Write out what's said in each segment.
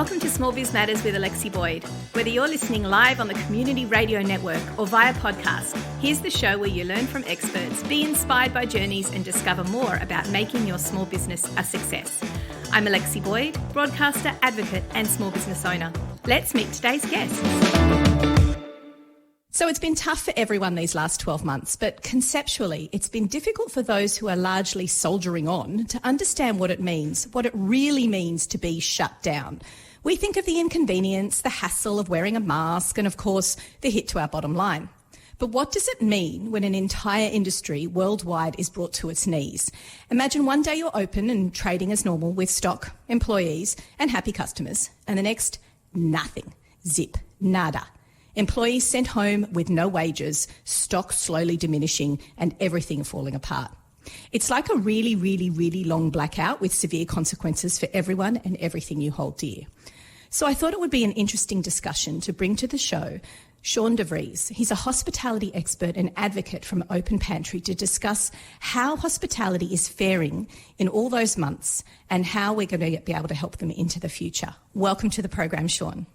Welcome to Small Biz Matters with Alexi Boyd. Whether you're listening live on the Community Radio Network or via podcast, here's the show where you learn from experts, be inspired by journeys and discover more about making your small business a success. I'm Alexi Boyd, broadcaster, advocate and small business owner. Let's meet today's guests. So it's been tough for everyone these last 12 months, but conceptually, it's been difficult for those who are largely soldiering on to understand what it means, what it really means to be shut down. We think of the inconvenience, the hassle of wearing a mask, and of course, the hit to our bottom line. But what does it mean when an entire industry worldwide is brought to its knees? Imagine one day you're open and trading as normal with stock, employees, and happy customers, and the next, nothing. Zip. Nada. Employees sent home with no wages, stock slowly diminishing, and everything falling apart. It's like a really, really, really long blackout with severe consequences for everyone and everything you hold dear. So I thought it would be an interesting discussion to bring to the show Sean DeVries. He's a hospitality expert and advocate from Open Pantry to discuss how hospitality is faring in all those months and how we're going to be able to help them into the future. Welcome to the program, Sean.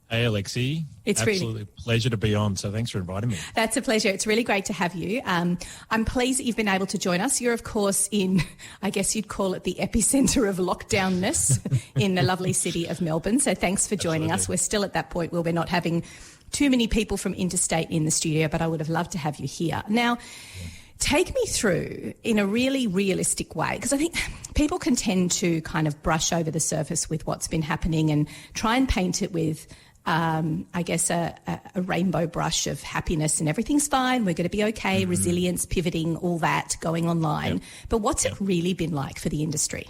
Hey, Alexi. It's absolutely a pleasure to be on. So thanks for inviting me. That's a pleasure. It's really great to have you. I'm pleased that you've been able to join us. You're, of course, in, I guess you'd call it the epicenter of lockdownness in the lovely city of Melbourne. So thanks for joining us. We're still at that point where we're not having too many people from interstate in the studio, but I would have loved to have you here. Now, take me through in a really realistic way, because I think people can tend to kind of brush over the surface with what's been happening and try and paint it with I guess a rainbow brush of happiness and everything's fine, we're going to be okay, resilience, pivoting, all that going online. Yep. But what's it really been like for the industry?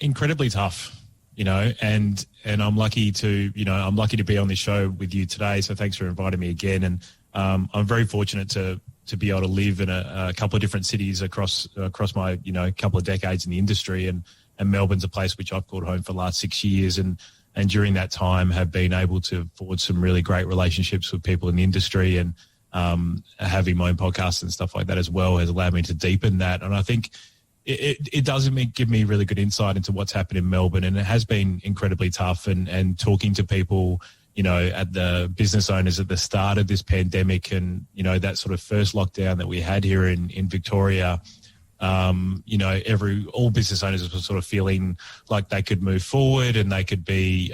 Incredibly tough, and I'm lucky to be on this show with you today. So thanks for inviting me again. And I'm very fortunate to be able to live in a couple of different cities across my, couple of decades in the industry. And Melbourne's a place which I've called home for the last 6 years. And during that time have been able to forge some really great relationships with people in the industry, and having my own podcast and stuff like that as well has allowed me to deepen that. And I think it does give me really good insight into what's happened in Melbourne. And it has been incredibly tough, and talking to people, at the business owners at the start of this pandemic and, that sort of first lockdown that we had here in Victoria, all business owners were sort of feeling like they could move forward and they could be,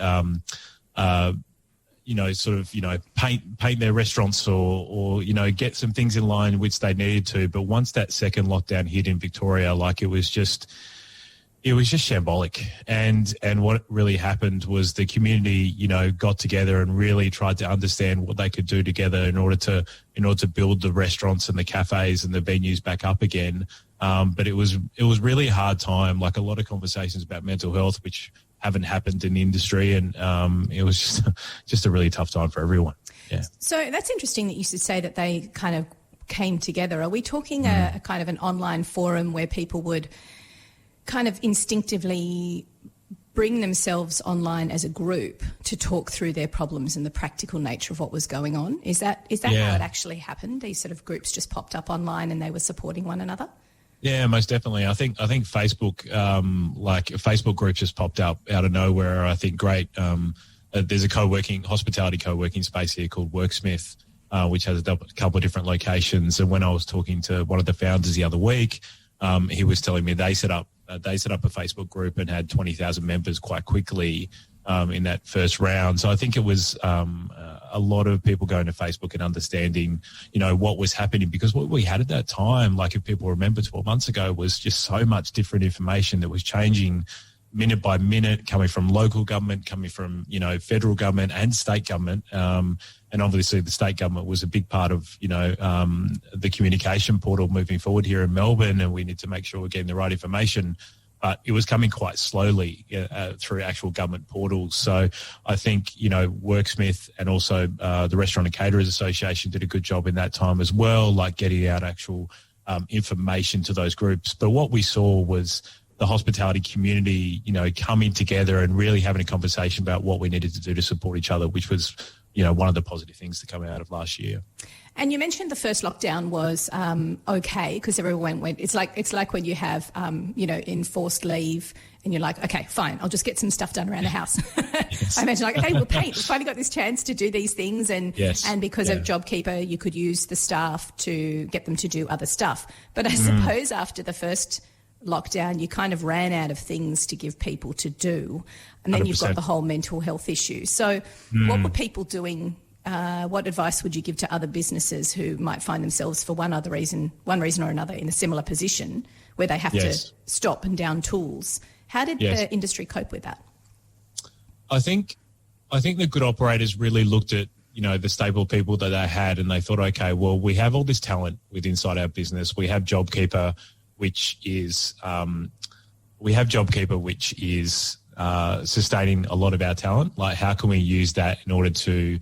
paint their restaurants or get some things in line which they needed to. But once that second lockdown hit in Victoria, it was just shambolic. And what really happened was the community, got together and really tried to understand what they could do together in order to build the restaurants and the cafes and the venues back up again. But it was really a hard time, like a lot of conversations about mental health, which haven't happened in the industry. And it was just a really tough time for everyone. Yeah. So that's interesting that you should say that they kind of came together. Are we talking a kind of an online forum where people would kind of instinctively bring themselves online as a group to talk through their problems and the practical nature of what was going on? Is that how it actually happened? These sort of groups just popped up online and they were supporting one another? Yeah, most definitely. I think Facebook, Facebook groups just popped up out of nowhere. I think great. There's a hospitality co-working space here called Worksmith, which has a couple of different locations. And when I was talking to one of the founders the other week, he was telling me they set up a Facebook group and had 20,000 members quite quickly in that first round. So I think it was a lot of people going to Facebook and understanding, what was happening, because what we had at that time, like if people remember 12 months ago, was just so much different information that was changing minute by minute, coming from local government, coming from, federal government and state government. And obviously the state government was a big part of, the communication portal moving forward here in Melbourne, and we need to make sure we're getting the right information. But it was coming quite slowly through actual government portals. So I think, Worksmith and also the Restaurant and Caterers Association did a good job in that time as well, like getting out actual information to those groups. But what we saw was the hospitality community, coming together and really having a conversation about what we needed to do to support each other, which was one of the positive things to come out of last year. And you mentioned the first lockdown was okay because everyone went. It's like when you have enforced leave and you're like, okay, fine, I'll just get some stuff done around the house. Yes. I imagine okay, we'll paint. We've finally got this chance to do these things, and because of JobKeeper, you could use the staff to get them to do other stuff. But I suppose after the first lockdown, you kind of ran out of things to give people to do, and then 100%. You've got the whole mental health issue. So, what were people doing? What advice would you give to other businesses who might find themselves for one reason or another in a similar position where they have to stop and down tools? How did the industry cope with that? I think the good operators really looked at the stable people that they had, and they thought, okay, well, we have all this talent inside our business. We have JobKeeper, which is sustaining a lot of our talent. Like, how can we use that in order to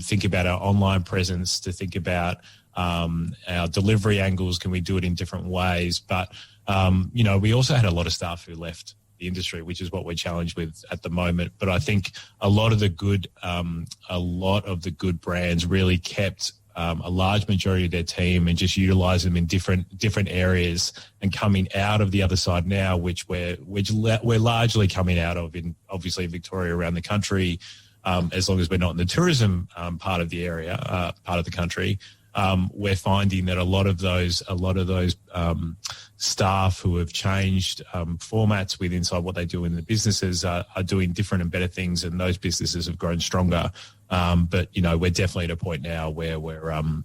think about our online presence, to think about our delivery angles? Can we do it in different ways? But, we also had a lot of staff who left the industry, which is what we're challenged with at the moment. But I think a lot of the good brands really kept a large majority of their team and just utilise them in different areas, and coming out of the other side now, which we're largely coming out of in obviously Victoria, around the country. As long as we're not in the tourism part of the area, part of the country, we're finding that a lot of those staff who have changed formats with inside what they do in the businesses are doing different and better things, and those businesses have grown stronger. But we're definitely at a point now where we're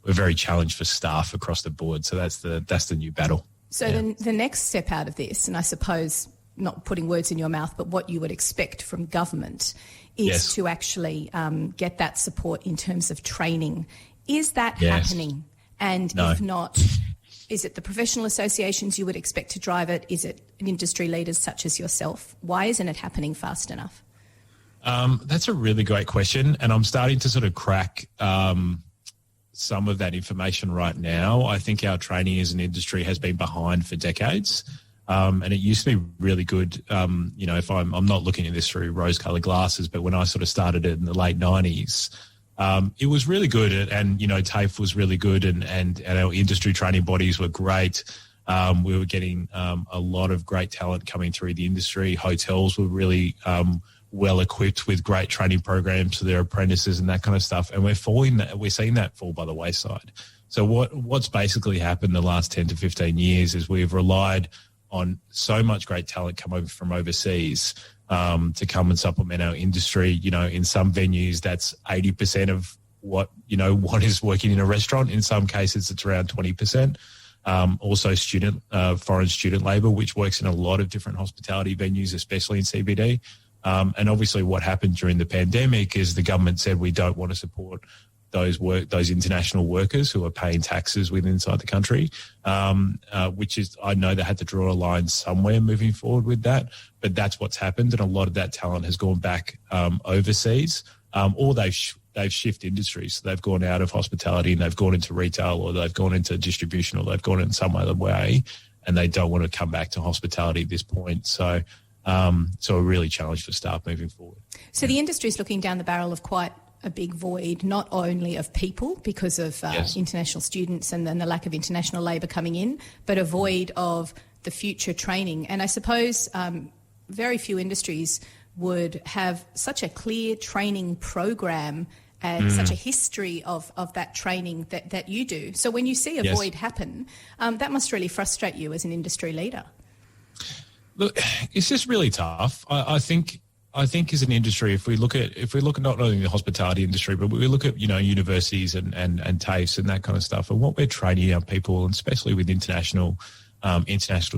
very challenged for staff across the board. So that's the new battle. So the next step out of this, and I suppose, not putting words in your mouth, but what you would expect from government is to actually get that support in terms of training. Is that happening? And if not, is it the professional associations you would expect to drive it? Is it industry leaders such as yourself? Why isn't it happening fast enough? That's a really great question, and I'm starting to sort of crack some of that information right now. I think our training as an industry has been behind for decades. And it used to be really good. If I'm not looking at this through rose-coloured glasses, but when I sort of started it in the late 90s, it was really good. And TAFE was really good, and our industry training bodies were great. We were getting a lot of great talent coming through the industry. Hotels were really well equipped with great training programs for their apprentices and that kind of stuff. And we're seeing that fall by the wayside. So what's basically happened the last 10 to 15 years is we've relied on so much great talent come over from overseas to come and supplement our industry. In some venues, that's 80% of what is working in a restaurant. In some cases, it's around 20%. Also foreign student labour, which works in a lot of different hospitality venues, especially in CBD. And obviously what happened during the pandemic is the government said we don't want to support those international workers who are paying taxes inside the country, which is, I know they had to draw a line somewhere moving forward with that, but that's what's happened, and a lot of that talent has gone back overseas, or they've shifted industries. So they've gone out of hospitality and they've gone into retail, or they've gone into distribution, or they've gone in some other way, and they don't want to come back to hospitality at this point. So a really challenge for staff moving forward. So the industry is looking down the barrel of quite a big void, not only of people because of international students and then the lack of international labour coming in, but a void of the future training. And I suppose very few industries would have such a clear training program and such a history of that training that you do. So when you see a void happen, that must really frustrate you as an industry leader. Look, it's just really tough. I think as an industry, if we look at not only the hospitality industry, but we look at universities and TAFEs and that kind of stuff, and what we're training our people, and especially with international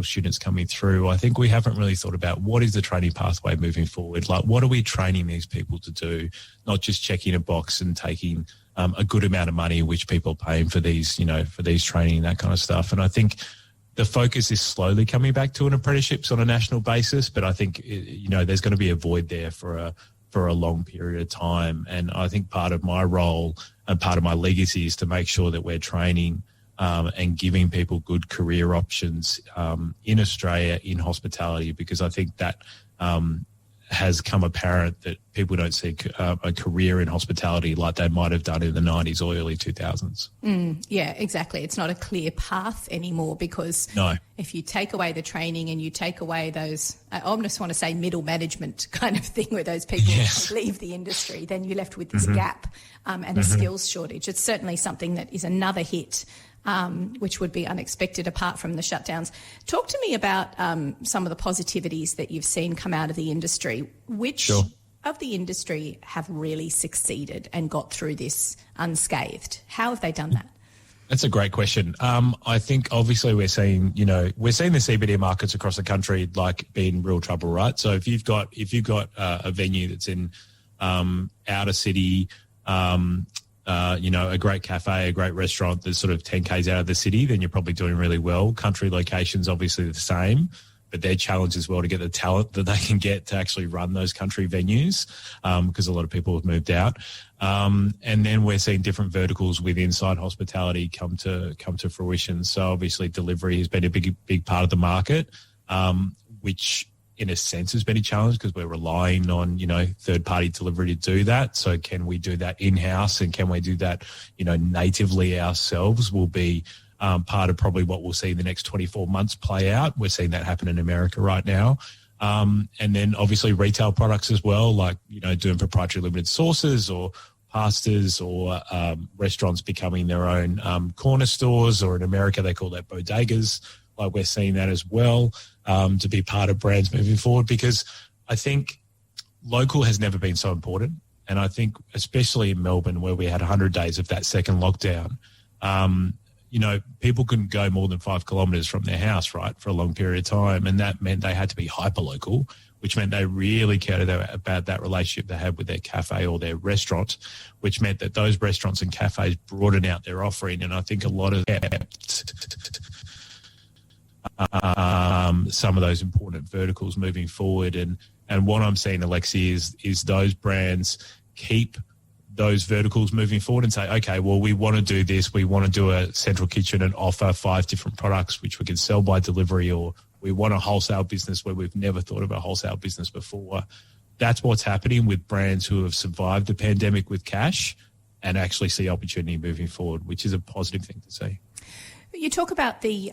students coming through, I think we haven't really thought about what is the training pathway moving forward. Like, what are we training these people to do? Not just checking a box and taking a good amount of money, which people are paying for these training and that kind of stuff. And I think the focus is slowly coming back to an apprenticeships on a national basis, but I think there's going to be a void there for a long period of time. And I think part of my role and part of my legacy is to make sure that we're training and giving people good career options in Australia in hospitality, because I think that has come apparent that people don't see a career in hospitality like they might have done in the 90s or early 2000s. Yeah, exactly. It's not a clear path anymore because if you take away the training and you take away those, I almost want to say middle management kind of thing where those people leave the industry, then you're left with this gap and a skills shortage. It's certainly something that is another hit which would be unexpected apart from the shutdowns. Talk to me about some of the positivities that you've seen come out of the industry. Which of the industry have really succeeded and got through this unscathed? How have they done that? That's a great question. I think obviously we're seeing the CBD markets across the country like be in real trouble, right? So if you've got a venue that's in outer city, a great cafe, a great restaurant that's sort of 10 Ks out of the city, then you're probably doing really well. Country locations, obviously the same, but their challenge as well to get the talent that they can get to actually run those country venues because a lot of people have moved out. And then we're seeing different verticals with inside hospitality come to fruition. So obviously delivery has been a big part of the market, which in a sense has been a challenge because we're relying on, third-party delivery to do that. So can we do that in-house and can we do that, natively ourselves will be part of probably what we'll see in the next 24 months play out. We're seeing that happen in America right now. And then obviously retail products as well, like, doing proprietary limited sources or pastas or restaurants becoming their own corner stores, or in America they call that bodegas. Like we're seeing that as well to be part of brands moving forward, because I think local has never been so important. And I think especially in Melbourne where we had 100 days of that second lockdown, people couldn't go more than 5 kilometres from their house, right, for a long period of time. And that meant they had to be hyper local, which meant they really cared about that relationship they had with their cafe or their restaurant, which meant that those restaurants and cafes broadened out their offering. And I think a lot of some of those important verticals moving forward. And what I'm seeing, Alexi, is those brands keep those verticals moving forward and say, okay, well, we want to do this. We want to do a central kitchen and offer 5 different products which we can sell by delivery, or we want a wholesale business where we've never thought of a wholesale business before. That's what's happening with brands who have survived the pandemic with cash and actually see opportunity moving forward, which is a positive thing to see. You talk about the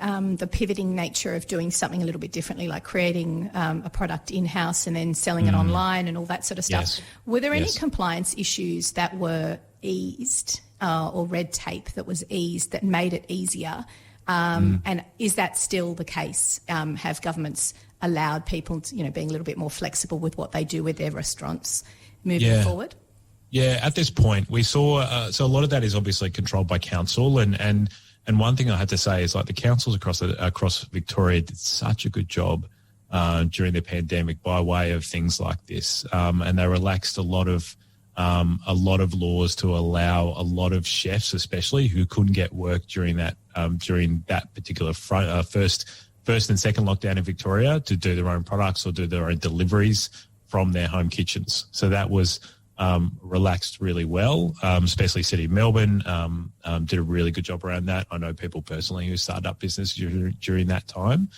pivoting nature of doing something a little bit differently, like creating a product in-house and then selling it online and all that sort of stuff. Yes. Were there any compliance issues that were eased or red tape that was eased that made it easier? And is that still the case? Have governments allowed people to, being a little bit more flexible with what they do with their restaurants moving forward? Yeah, at this point we saw, so a lot of that is obviously controlled by council, and one thing I had to say is like the councils across Victoria did such a good job during the pandemic by way of things like this, and they relaxed a lot of laws to allow a lot of chefs, especially who couldn't get work during that particular first and second lockdown in Victoria, to do their own products or do their own deliveries from their home kitchens. So that was relaxed really well, especially City of Melbourne did a really good job around that. I know people personally who started up business during that time.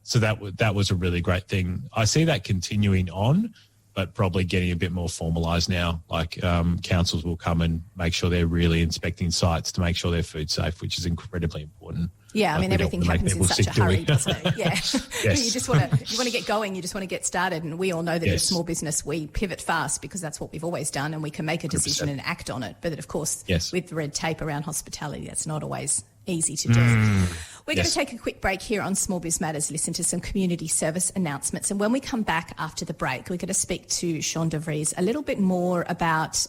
So that was a really great thing. I see that continuing on, but probably getting a bit more formalised now. Like councils will come and make sure they're really inspecting sites to make sure they're food safe, which is incredibly important. Yeah, I mean, everything happens in such a hurry, doesn't it? Yeah. Yes. You want to get going, you just want to get started. And we all know that in small business, we pivot fast because that's what we've always done, and we can make a decision 100%. And act on it. But of course, with the red tape around hospitality, that's not always easy to do. We're going to take a quick break here on Small Biz Matters, listen to some community service announcements. And when we come back after the break, we're going to speak to Sean de Vries a little bit more about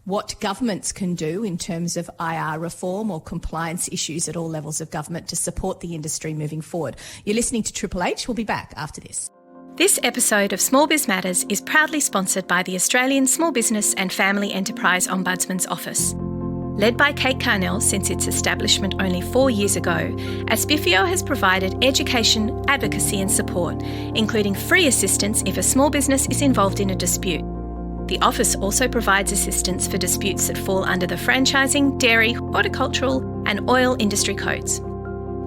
what governments can do in terms of IR reform or compliance issues at all levels of government to support the industry moving forward. You're listening to Triple H. We'll be back after this. This episode of Small Biz Matters is proudly sponsored by the Australian Small Business and Family Enterprise Ombudsman's Office. Led by Kate Carnell since its establishment only 4 years ago, Aspifio has provided education, advocacy and support, including free assistance if a small business is involved in a dispute. The office also provides assistance for disputes that fall under the franchising, dairy, horticultural and oil industry codes.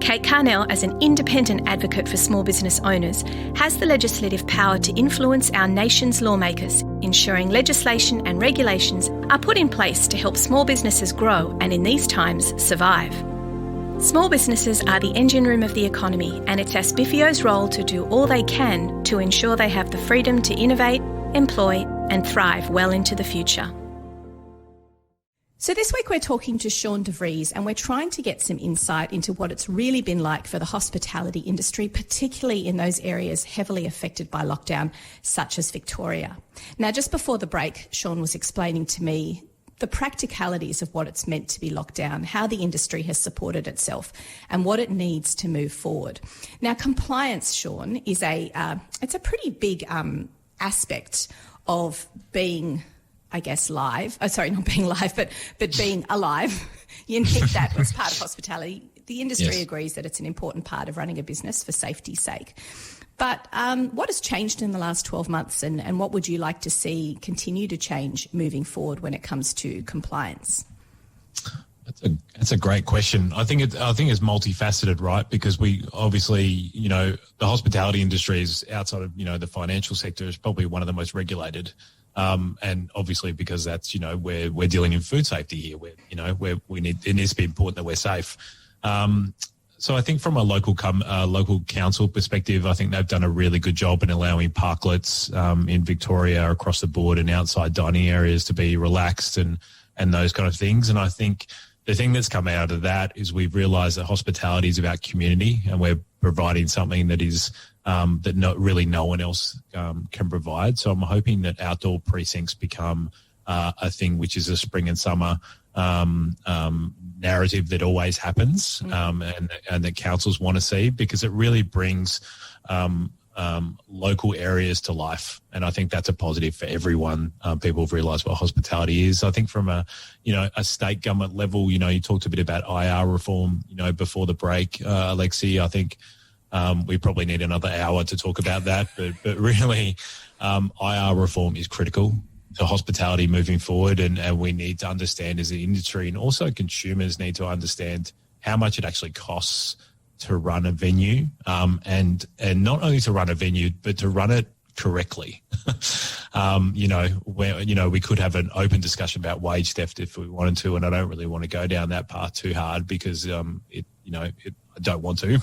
Kate Carnell, as an independent advocate for small business owners, has the legislative power to influence our nation's lawmakers, ensuring legislation and regulations are put in place to help small businesses grow and, in these times, survive. Small businesses are the engine room of the economy, and it's Aspifio's role to do all they can to ensure they have the freedom to innovate, employ, and thrive well into the future. So this week we're talking to Sean DeVries, and we're trying to get some insight into what it's really been like for the hospitality industry, particularly in those areas heavily affected by lockdown, such as Victoria. Now, just before the break, Sean was explaining to me the practicalities of what it's meant to be locked down, how the industry has supported itself, and what it needs to move forward. Now, compliance, Sean, is it's a pretty big aspect of being, I guess, live. Oh, sorry, not being live, but being alive. You need that as part of hospitality. The industry agrees that it's an important part of running a business for safety's sake. But what has changed in the last 12 months, and what would you like to see continue to change moving forward when it comes to compliance? That's a great question. I think it's multifaceted, right? Because we obviously, the hospitality industry is outside of, the financial sector is probably one of the most regulated. And obviously because that's, we're dealing in food safety here, where it needs to be important that we're safe. So I think from a local council perspective, I think they've done a really good job in allowing parklets in Victoria across the board and outside dining areas to be relaxed and those kind of things. And I think the thing that's come out of that is we've realised that hospitality is about community, and we're providing something that is that no one else can provide. So I'm hoping that outdoor precincts become a thing which is a spring and summer narrative that always happens, and that councils want to see, because it really brings local areas to life. And I think that's a positive for everyone. People have realised what hospitality is. I think from a state government level, you talked a bit about IR reform, before the break, Alexi. I think we probably need another hour to talk about that, but really IR reform is critical to hospitality moving forward, and we need to understand as an industry, and also consumers need to understand how much it actually costs to run a venue, and not only to run a venue, but to run it correctly. We could have an open discussion about wage theft if we wanted to, and I don't really want to go down that path too hard because I don't want to,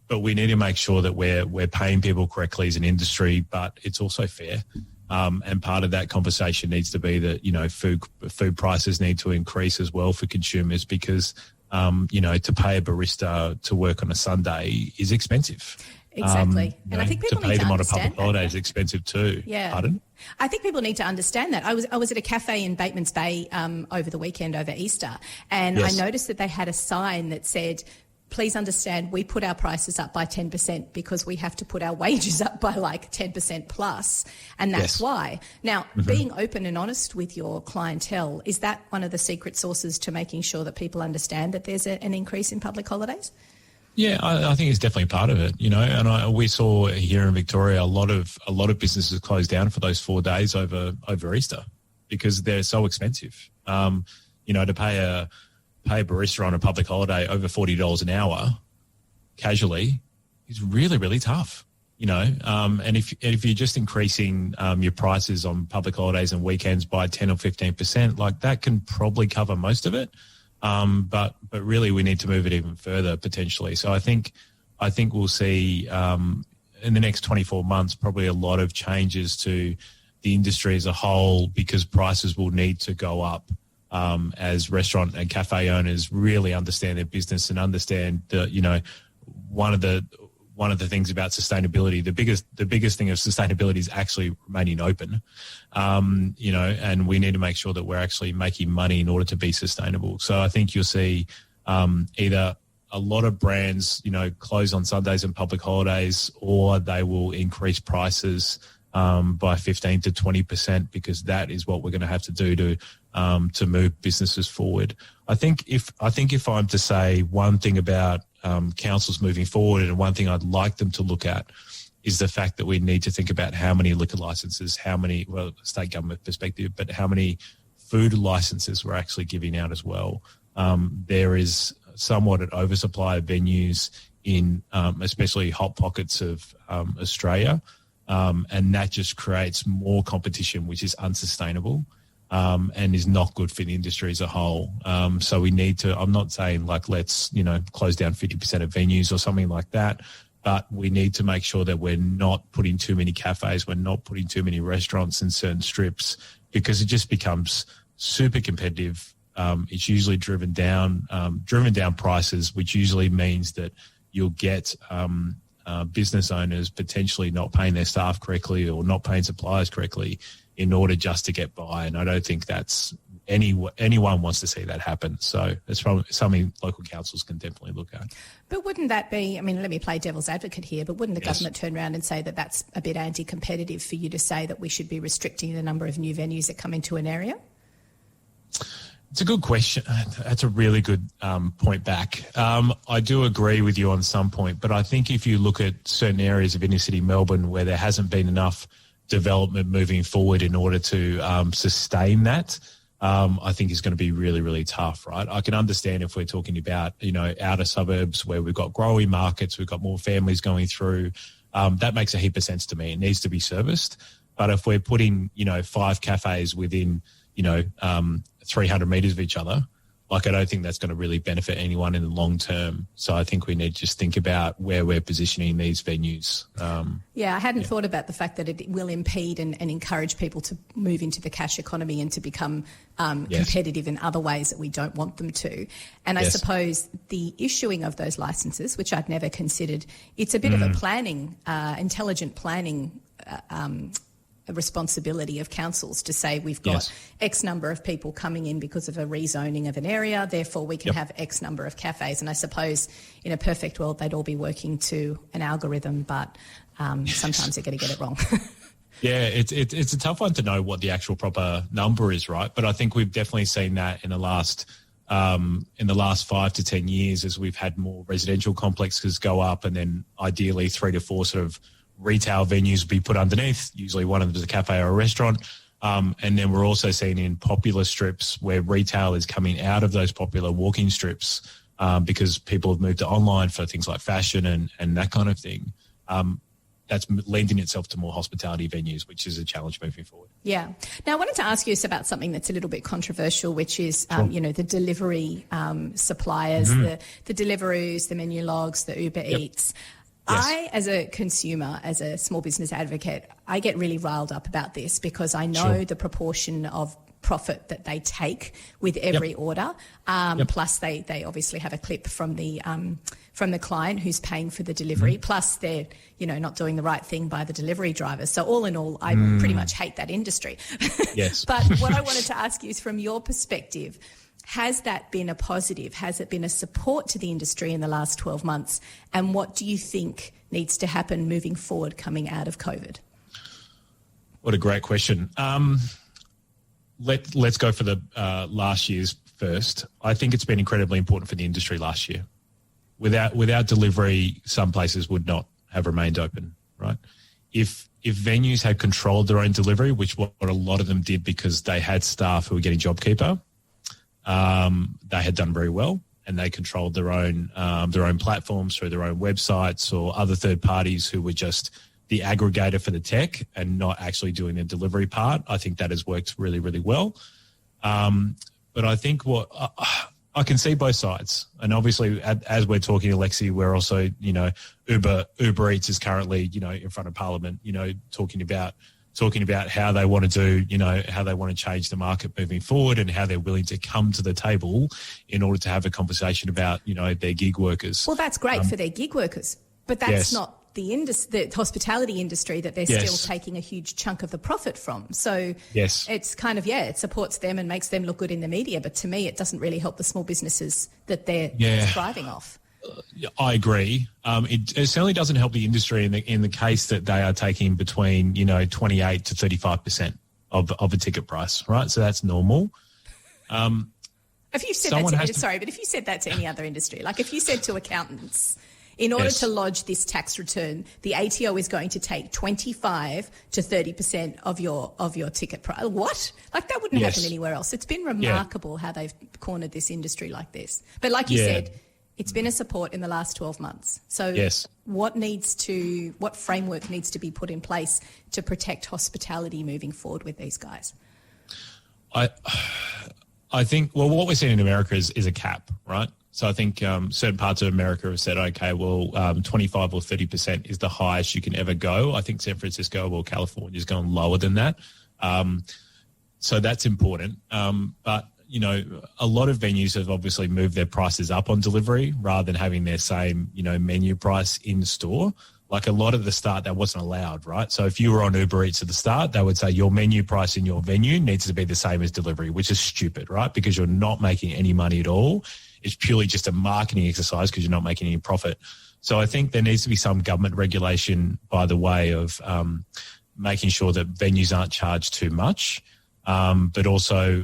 but we need to make sure that we're paying people correctly as an industry, but it's also fair. And part of that conversation needs to be that, food prices need to increase as well for consumers, because, to pay a barista to work on a Sunday is expensive. Exactly. And I think people to pay need to them on a understand public holiday is expensive too. Yeah. Pardon? I think people need to understand that. I was at a cafe in Bateman's Bay over the weekend, over Easter, and I noticed that they had a sign that said, please understand, we put our prices up by 10% because we have to put our wages up by like 10% plus, and that's why. Now, being open and honest with your clientele, is that one of the secret sauces to making sure that people understand that there's an increase in public holidays? Yeah, I think it's definitely part of it, and we saw here in Victoria a lot of businesses close down for those 4 days over Easter because they're so expensive. To pay a barista on a public holiday over $40 an hour casually is really, really tough, and if you're just increasing your prices on public holidays and weekends by 10 or 15%, like that can probably cover most of it. But really we need to move it even further potentially. So I think we'll see in the next 24 months probably a lot of changes to the industry as a whole, because prices will need to go up as restaurant and cafe owners really understand their business and understand that, one of the things about sustainability, the biggest thing of sustainability is actually remaining open, and we need to make sure that we're actually making money in order to be sustainable. So I think you'll see either a lot of brands, close on Sundays and public holidays, or they will increase prices by 15 to 20%, because that is what we're going to have to do to move businesses forward. I think if I'm to say one thing about councils moving forward, and one thing I'd like them to look at, is the fact that we need to think about how many liquor licenses, state government perspective, but how many food licenses we're actually giving out as well. There is somewhat an oversupply of venues in especially hot pockets of Australia, and that just creates more competition, which is unsustainable. And is not good for the industry as a whole. So we need to, I'm not saying like let's, close down 50% of venues or something like that, but we need to make sure that we're not putting too many cafes, we're not putting too many restaurants in certain strips, because it just becomes super competitive. It's usually driven down prices, which usually means that you'll get business owners potentially not paying their staff correctly or not paying suppliers correctly in order just to get by. And I don't think that's anyone wants to see that happen. So it's probably something local councils can definitely look at. But wouldn't that be, I mean, let me play devil's advocate here, but wouldn't the government turn around and say that that's a bit anti-competitive for you to say that we should be restricting the number of new venues that come into an area? It's a good question. That's a really good point back. I do agree with you on some point, but I think if you look at certain areas of inner city Melbourne where there hasn't been enough development moving forward in order to sustain that, I think is going to be really, really tough, right? I can understand if we're talking about, outer suburbs where we've got growing markets, we've got more families going through. That makes a heap of sense to me. It needs to be serviced. But if we're putting, 5 cafes within, 300 metres of each other, I don't think that's going to really benefit anyone in the long term. So I think we need to just think about where we're positioning these venues. I hadn't thought about the fact that it will impede and encourage people to move into the cash economy and to become competitive in other ways that we don't want them to. And I suppose the issuing of those licences, which I'd never considered, it's a bit of a planning, intelligent planning a responsibility of councils to say we've got X number of people coming in because of a rezoning of an area, therefore we can have X number of cafes. And I suppose in a perfect world they'd all be working to an algorithm, but sometimes they're going to get it wrong. Yeah, it's a tough one to know what the actual proper number is, right? But I think we've definitely seen that in the last 5 to 10 years as we've had more residential complexes go up, and then ideally 3 to 4 sort of retail venues be put underneath, usually one of them is a cafe or a restaurant. And then we're also seeing in popular strips where retail is coming out of those popular walking strips because people have moved to online for things like fashion and that kind of thing. That's lending itself to more hospitality venues, which is a challenge moving forward. Yeah. Now, I wanted to ask you about something that's a little bit controversial, which is, the delivery suppliers, the Deliveroos, the Menu Logs, the Uber Eats. Yes. I, as a consumer, as a small business advocate, I get really riled up about this because I know the proportion of profit that they take with every order. Plus, they obviously have a clip from the client who's paying for the delivery. Plus, they're not doing the right thing by the delivery drivers. So all in all, I pretty much hate that industry. Yes. But what I wanted to ask you is, from your perspective, has that been a positive? Has it been a support to the industry in the last 12 months? And what do you think needs to happen moving forward coming out of COVID? What a great question. Let's go for the last year's first. I think it's been incredibly important for the industry last year. Without delivery, some places would not have remained open, right? If venues had controlled their own delivery, which what a lot of them did because they had staff who were getting JobKeeper, they had done very well, and they controlled their own platforms through their own websites or other third parties who were just the aggregator for the tech and not actually doing the delivery part. I think that has worked really, really well. But I think I can see both sides. And obviously, as we're talking, Alexi, we're also, Uber Eats is currently, in front of Parliament, talking about how they want to do, how they want to change the market moving forward and how they're willing to come to the table in order to have a conversation about, their gig workers. Well, that's great for their gig workers, but that's not the hospitality industry that they're still taking a huge chunk of the profit from. So it's kind of, it supports them and makes them look good in the media. But to me, it doesn't really help the small businesses that they're thriving off. I agree. It certainly doesn't help the industry in the case that they are taking between 28 to 35% of a ticket price, right? So that's normal. If you said but if you said that to any other industry, like if you said to accountants, in order to lodge this tax return, the ATO is going to take 25 to 30% of your ticket price. What? Like that wouldn't happen anywhere else. It's been remarkable how they've cornered this industry like this. But like you said, It's been a support in the last 12 months. So yes. What framework needs to be put in place to protect hospitality moving forward with these guys? I think, well, what we're seeing in America is a cap, right? So I think certain parts of America have said, okay, well, 25 or 30% is the highest you can ever go. I think San Francisco or California has gone lower than that. So that's important. But, you know, a lot of venues have obviously moved their prices up on delivery rather than having their same, you know, menu price in store. Like a lot of the start, that wasn't allowed, right? So if you were on Uber Eats at the start, they would say your menu price in your venue needs to be the same as delivery, which is stupid, right? Because you're not making any money at all. It's purely just a marketing exercise because you're not making any profit. So I think there needs to be some government regulation by the way of making sure that venues aren't charged too much, but also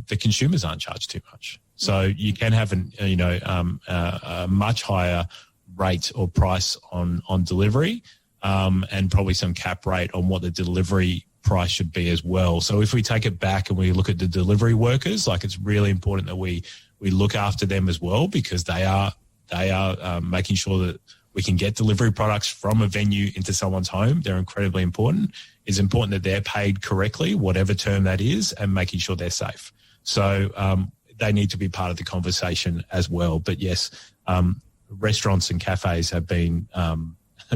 the consumers aren't charged too much. So you can have a much higher rate or price on delivery, and probably some cap rate on what the delivery price should be as well. So if we take it back and we look at the delivery workers, like it's really important that we look after them as well, because they are making sure that we can get delivery products from a venue into someone's home. They're incredibly important. It's important that they're paid correctly, whatever term that is, and making sure they're safe. So they need to be part of the conversation as well. But yes, restaurants and cafes have been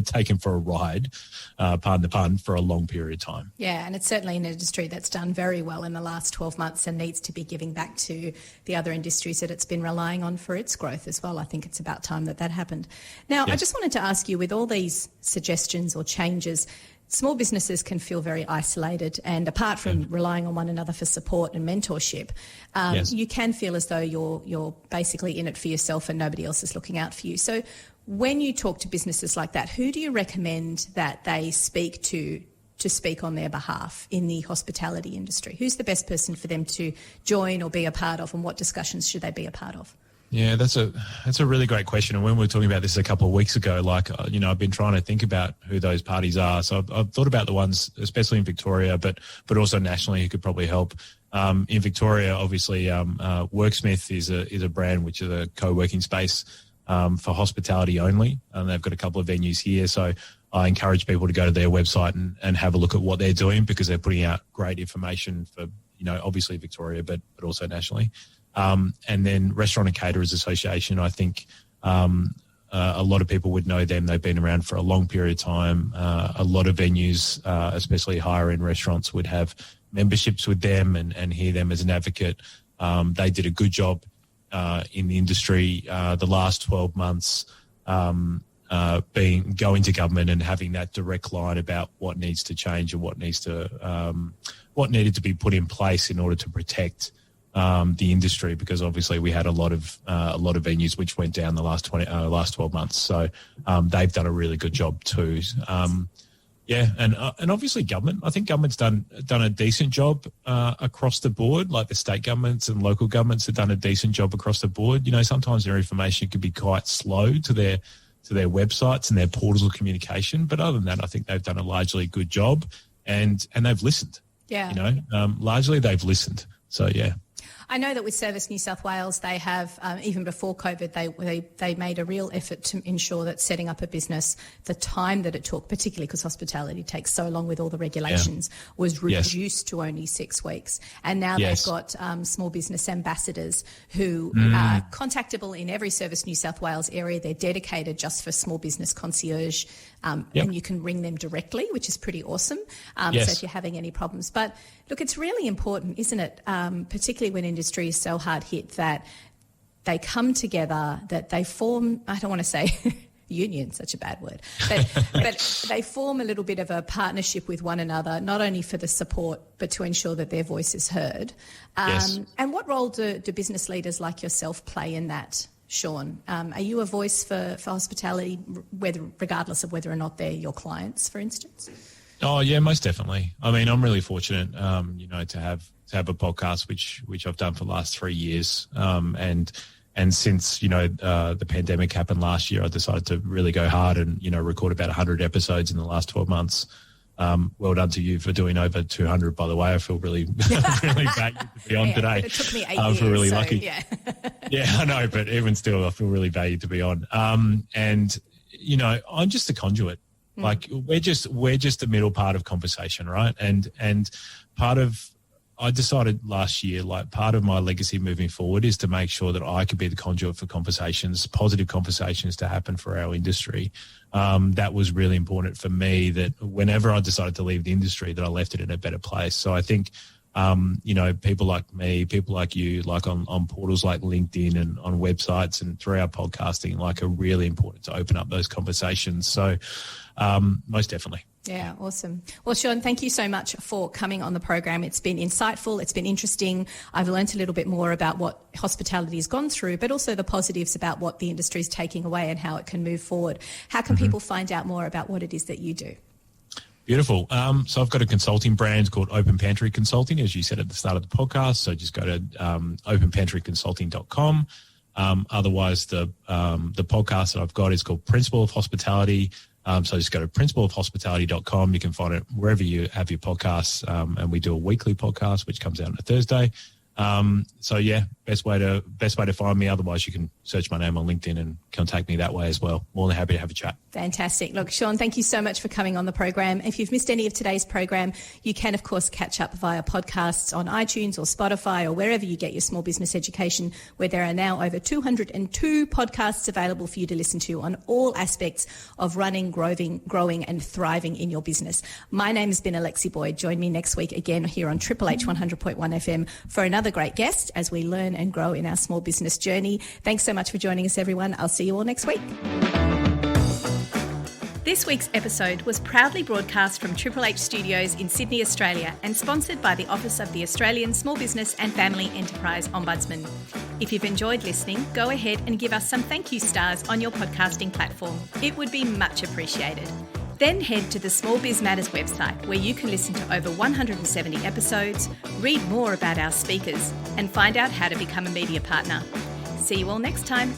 taken for a ride, pardon the pun, for a long period of time. Yeah, and it's certainly an industry that's done very well in the last 12 months and needs to be giving back to the other industries that it's been relying on for its growth as well. I think it's about time that happened. Now, yes. I just wanted to ask you, with all these suggestions or changes, small businesses can feel very isolated, and apart from relying on one another for support and mentorship, yes. you can feel as though you're basically in it for yourself and nobody else is looking out for you. So when you talk to businesses like that, who do you recommend that they speak to speak on their behalf in the hospitality industry? Who's the best person for them to join or be a part of, and what discussions should they be a part of? Yeah, that's a really great question. And when we were talking about this a couple of weeks ago, I've been trying to think about who those parties are. So I've thought about the ones, especially in Victoria, but also nationally, who could probably help. In Victoria, obviously, Worksmith is a brand which is a co-working space for hospitality only, and they've got a couple of venues here. So I encourage people to go to their website and have a look at what they're doing, because they're putting out great information for, obviously Victoria, but also nationally. And then Restaurant and Caterers Association, I think a lot of people would know them. They've been around for a long period of time. A lot of venues, especially higher-end restaurants, would have memberships with them and hear them as an advocate. They did a good job in the industry the last 12 months, going to government and having that direct line about what needs to change and what needed to be put in place in order to protect the industry, because obviously we had a lot of venues which went down the last 12 months. So they've done a really good job too. And obviously government. I think government's done a decent job across the board. Like the state governments and local governments have done a decent job across the board. Sometimes their information can be quite slow to their websites and their portals of communication. But other than that, I think they've done a largely good job, and they've listened. Yeah. Largely they've listened. So yeah. I know that with Service New South Wales, they have, even before COVID, they made a real effort to ensure that setting up a business, the time that it took, particularly because hospittality takes so long with all the regulations, was reduced to only 6 weeks. And now they've got small business ambassadors who are contactable in every Service New South Wales area. They're dedicated just for small business concierge, and you can ring them directly, which is pretty awesome. So if you're having any problems. But look, it's really important, isn't it, particularly when industry is so hard hit, that they come together, that they form, I don't want to say union, such a bad word, but they form a little bit of a partnership with one another, not only for the support, but to ensure that their voice is heard. And what role do business leaders like yourself play in that, Sean? Are you a voice for hospitality, regardless of whether or not they're your clients, for instance? Oh yeah, most definitely. I mean, I'm really fortunate, to have a podcast which I've done for the last 3 years, and since the pandemic happened last year, I decided to really go hard and record about 100 episodes in the last 12 months. well done to you for doing over 200, by the way. I feel really, really valued to be on today. It took me 8 years. I feel really so, lucky. Yeah. Yeah, I know, but even still, I feel really valued to be on. And, you know, I'm just a conduit. Like we're just the middle part of conversation, right? And I decided last year, like part of my legacy moving forward is to make sure that I could be the conduit for conversations, positive conversations to happen for our industry. That was really important for me, that whenever I decided to leave the industry, that I left it in a better place. So I think, you know, people like me, people like you, like on portals like LinkedIn and on websites and through our podcasting, like are really important to open up those conversations. So most definitely. Yeah, awesome. Well, Sean, thank you so much for coming on the program. It's been insightful. It's been interesting. I've learned a little bit more about what hospitality has gone through, but also the positives about what the industry is taking away and how it can move forward. How can people find out more about what it is that you do? Beautiful. So I've got a consulting brand called Open Pantry Consulting, as you said at the start of the podcast. So just go to openpantryconsulting.com. Otherwise, the podcast that I've got is called Principle of Hospitality. So just go to principleofhospitality.com. You can find it wherever you have your podcasts. And we do a weekly podcast, which comes out on a Thursday. So yeah, best way to find me. Otherwise, you can search my name on LinkedIn and contact me that way as well. More than happy to have a chat. Fantastic. Look, Sean, thank you so much for coming on the program. If you've missed any of today's program, you can, of course, catch up via podcasts on iTunes or Spotify or wherever you get your small business education, where there are now over 202 podcasts available for you to listen to on all aspects of running, growing and thriving in your business. My name has been Alexi Boyd. Join me next week again here on Triple H 100.1 FM for another great guest as we learn and grow in our small business journey. Thanks so much for joining us, everyone. I'll see you all next week. This week's episode was proudly broadcast from Triple H Studios in Sydney, Australia, and sponsored by the Office of the Australian Small Business and Family Enterprise Ombudsman. If you've enjoyed listening, go ahead and give us some thank you stars on your podcasting platform. It would be much appreciated. Then head to the Small Biz Matters website, where you can listen to over 170 episodes, read more about our speakers, and find out how to become a media partner. See you all next time.